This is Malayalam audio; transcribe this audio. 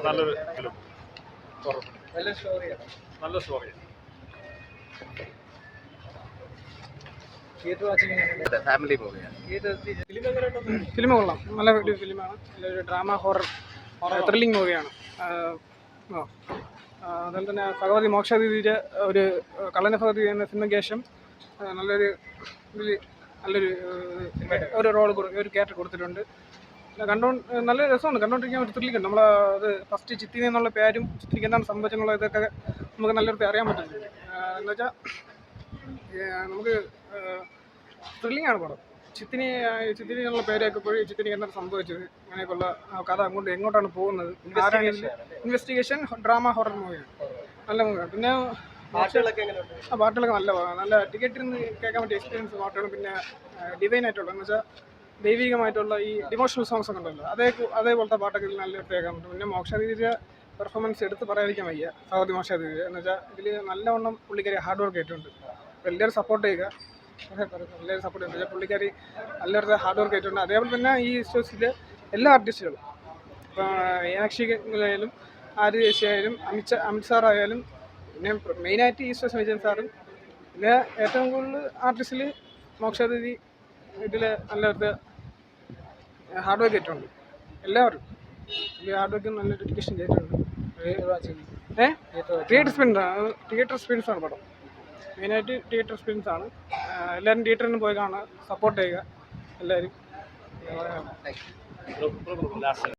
നല്ലൊരു ഫിലിം. നല്ല സ്റ്റോറിയാണ്. ഫാമിലി മൂവിയാണ്. ഫിലിം കൊള്ളാം, നല്ല ഒരു ഫിലിമാണ്. നല്ലൊരു ഡ്രാമ ഹൊറർ ത്രില്ലിംഗ് മൂവിയാണ്. അതുപോലെ തന്നെ ഭഗവതി മോക്ഷാതിഥിയുടെ ഒരു കള്ളന ഭഗവതി എന്ന സിനിമയ്ക്ക് ശേഷം നല്ലൊരു നല്ലൊരു ഒരു റോൾ ഒരു ക്യാരക്ടർ കൊടുത്തിട്ടുണ്ട്. നല്ല രസമാണ് കണ്ടുകൊണ്ടിരിക്കാൻ. ഒരു ത്രില്ലിംഗ് ഉണ്ട്. അത് ഫസ്റ്റ് ചിത്തിനി എന്നുള്ള പേരും ചിത്തിനിക്ക് എന്താണ് സംഭവിച്ചെന്നുള്ള ഇതൊക്കെ നമുക്ക് നല്ലൊരു അറിയാൻ പറ്റുന്നുണ്ട്. എന്ന് വെച്ചാൽ നമുക്ക് ത്രില്ലിംഗ് ആണ് പടം. ചിത്തിനി എന്നുള്ള പേര് കേൾക്കുമ്പോഴും ചിത്തിനിക്ക് എന്താണ് സംഭവിച്ചത്, അങ്ങനെയൊക്കെയുള്ള കഥ എങ്ങോട്ടാണ് പോകുന്നത്, ഇൻവെസ്റ്റിഗേഷൻ ഡ്രാമ ഹൊറർ മൂവിയാണ്. നല്ല മൂവിയാണ്. പിന്നെ പാട്ടുകളൊക്കെ നല്ല ടിക്കറ്റിൽ നിന്ന് കേൾക്കാൻ പറ്റിയ എക്സ്പീരിയൻസ് പാട്ടുകളും പിന്നെ ഡിവൈൻ ആയിട്ടുള്ള എന്ന് വെച്ചാൽ ദൈവികമായിട്ടുള്ള ഈ ഡിവോഷണൽ സോങ്സ് ഒക്കെ ഉണ്ടല്ലോ, അതേപോലത്തെ പാട്ടൊക്കെ ഇതിൽ നല്ല കേൾക്കാൻ പറ്റും. പിന്നെ മോക്ഷാതിഥിയുടെ പെർഫോമൻസ് എടുത്ത് പറയാതിരിക്കാൻ വയ്യ. ഭഗവതി മോക്ഷാതിഥി എന്ന് വെച്ചാൽ ഇതിൽ നല്ലവണ്ണം പുള്ളിക്കാരി ഹാർഡ് വർക്ക് ആയിട്ടുണ്ട്. എല്ലാവരും സപ്പോർട്ട് ചെയ്യുക, എല്ലാവരും സപ്പോർട്ട് ചെയ്യുക. പുള്ളിക്കാരി നല്ലൊരു ഹാർഡ് വർക്ക് ആയിട്ടുണ്ട്. അതേപോലെ തന്നെ ഈ സ്റ്റോസിലെ എല്ലാ ആർട്ടിസ്റ്റുകളും, ഇപ്പോൾ മീനാക്ഷി ആയാലും ആര്യ ദേശി ആയാലും അമിത് സാറായാലും പിന്നെ മെയിനായിട്ട് ഈ സ്റ്റോസ് വിജയൻ സാറും പിന്നെ ഏറ്റവും കൂടുതൽ ആർട്ടിസ്റ്റിൽ മോക്ഷാതിഥി ഇതിൽ നല്ലൊരു ഹാർഡ് വർക്ക് ആയിട്ടുണ്ട്. എല്ലാവരും ഹാർഡ് വർക്ക് നല്ല ഡെഡിക്കേഷൻ ചെയ്തിട്ടുണ്ട്. തിയേറ്റർ എക്സ്പീരിയൻസ് ആണ് പടം. മെയിനായിട്ട് തിയേറ്റർ എക്സ്പീരിയൻസ് ആണ്. എല്ലാവരും തിയേറ്ററിൽ പോയി കാണുക, സപ്പോർട്ട് ചെയ്യുക എല്ലാവരും.